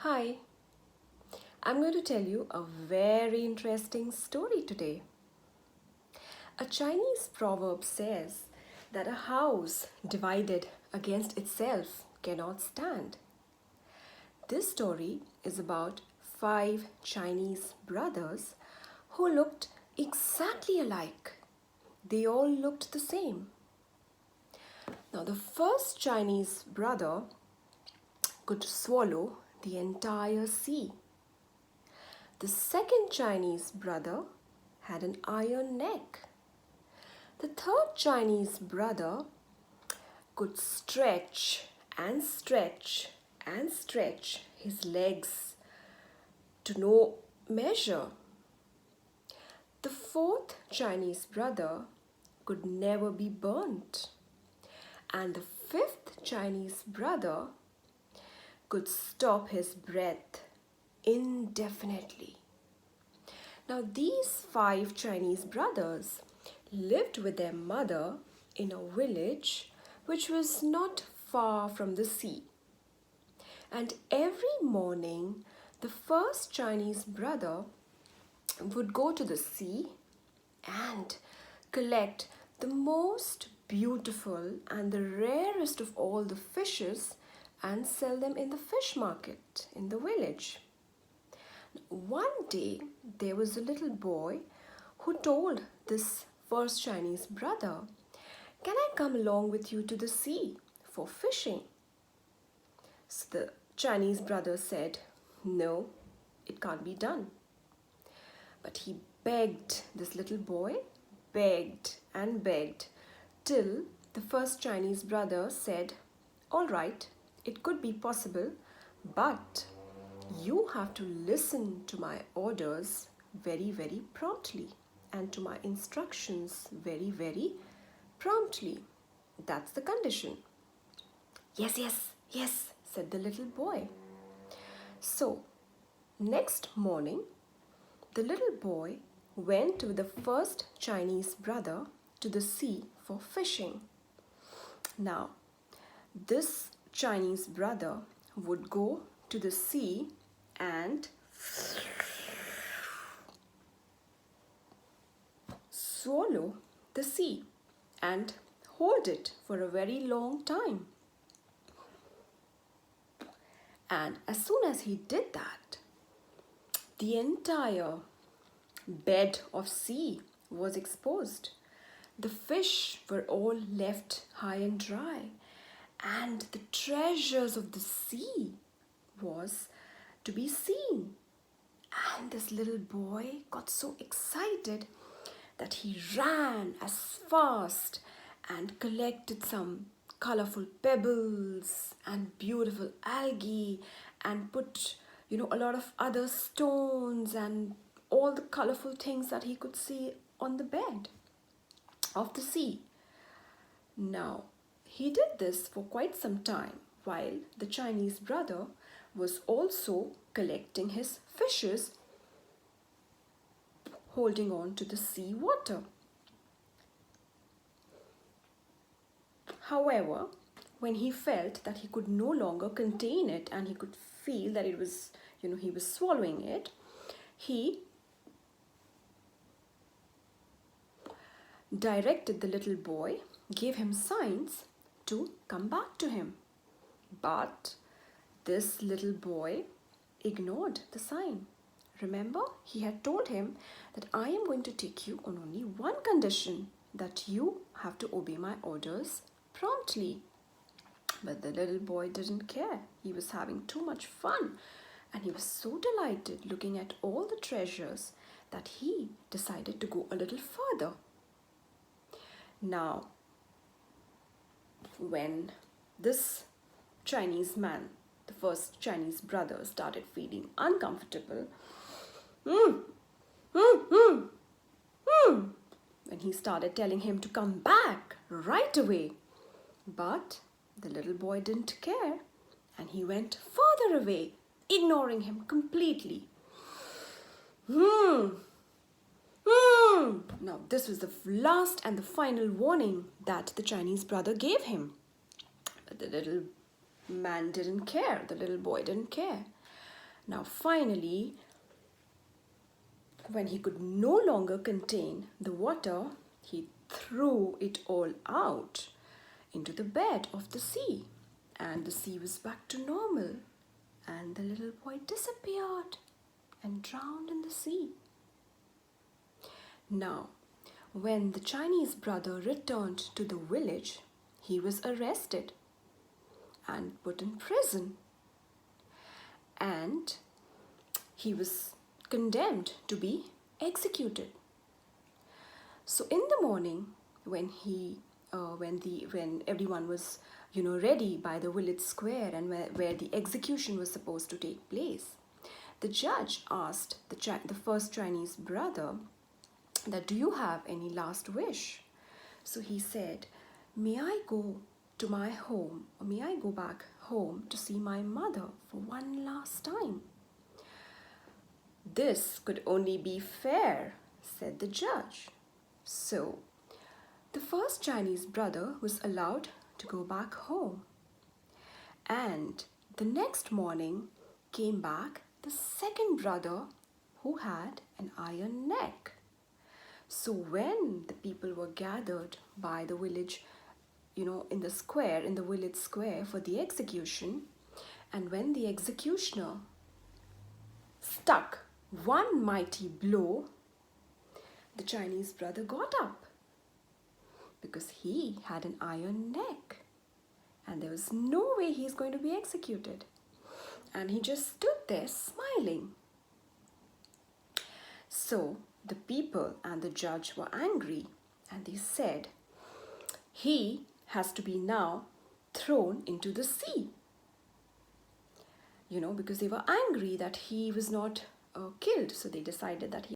Hi, I'm going to tell you a very interesting story today. A Chinese proverb says that a house divided against itself cannot stand. This story is about five Chinese brothers who looked exactly alike. They all looked the same. Now, the first Chinese brother could swallow the entire sea. The second Chinese brother had an iron neck. The third Chinese brother could stretch and stretch and stretch his legs to no measure. The fourth Chinese brother could never be burnt. And the fifth Chinese brother could stop his breath indefinitely. Now, these five Chinese brothers lived with their mother in a village which was not far from the sea. And every morning, the first Chinese brother would go to the sea and collect the most beautiful and the rarest of all the fishes and sell them in the fish market in the village. One day, there was a little boy who told this first Chinese brother, "Can I come along with you to the sea for fishing?" So the Chinese brother said, "No, it can't be done." But he begged this little boy, begged and begged, till the first Chinese brother said, "All right, it could be possible, but you have to listen to my orders very, very promptly and to my instructions very, very promptly. That's the condition." "Yes, yes, yes," said the little boy. So, next morning, the little boy went with the first Chinese brother to the sea for fishing. Now, this Chinese brother would go to the sea and swallow the sea and hold it for a very long time. And as soon as he did that, the entire bed of sea was exposed. The fish were all left high and dry, and the treasures of the sea was to be seen. And this little boy got so excited that he ran as fast and collected some colorful pebbles and beautiful algae and put a lot of other stones and all the colorful things that he could see on the bed of the sea. Now, he did this for quite some time while the Chinese brother was also collecting his fishes, holding on to the sea water. However, when he felt that he could no longer contain it and he could feel that it was, he was swallowing it, he directed the little boy, gave him signs to come back to him. But this little boy ignored the sign. Remember, he had told him that I am going to take you on only one condition, that you have to obey my orders promptly. But the little boy didn't care. He was having too much fun and he was so delighted looking at all the treasures that he decided to go a little further. Now, when this Chinese man, the first Chinese brother, started feeling uncomfortable, when he started telling him to come back right away. But the little boy didn't care and he went further away, ignoring him completely. Now, this was the last and the final warning that the Chinese brother gave him. But the little man didn't care, the little boy didn't care. Now, finally, when he could no longer contain the water, he threw it all out into the bed of the sea, and the sea was back to normal, and the little boy disappeared and drowned in the sea. Now, when the Chinese brother returned to the village, he was arrested and put in prison, and he was condemned to be executed. So in the morning, when everyone was ready by the village square and where the execution was supposed to take place, the judge asked the first Chinese brother that, do you have any last wish? So he said, may I go to my home, or may I go back home to see my mother for one last time? This could only be fair, said the judge. So the first Chinese brother was allowed to go back home. And the next morning came back the second brother who had an iron neck. So when the people were gathered by the village, in the village square for the execution, and when the executioner struck one mighty blow, the Chinese brother got up because he had an iron neck and there was no way he's going to be executed. And he just stood there smiling. So the people and the judge were angry, and they said, he has to be now thrown into the sea. Because they were angry that he was not killed, so they decided that he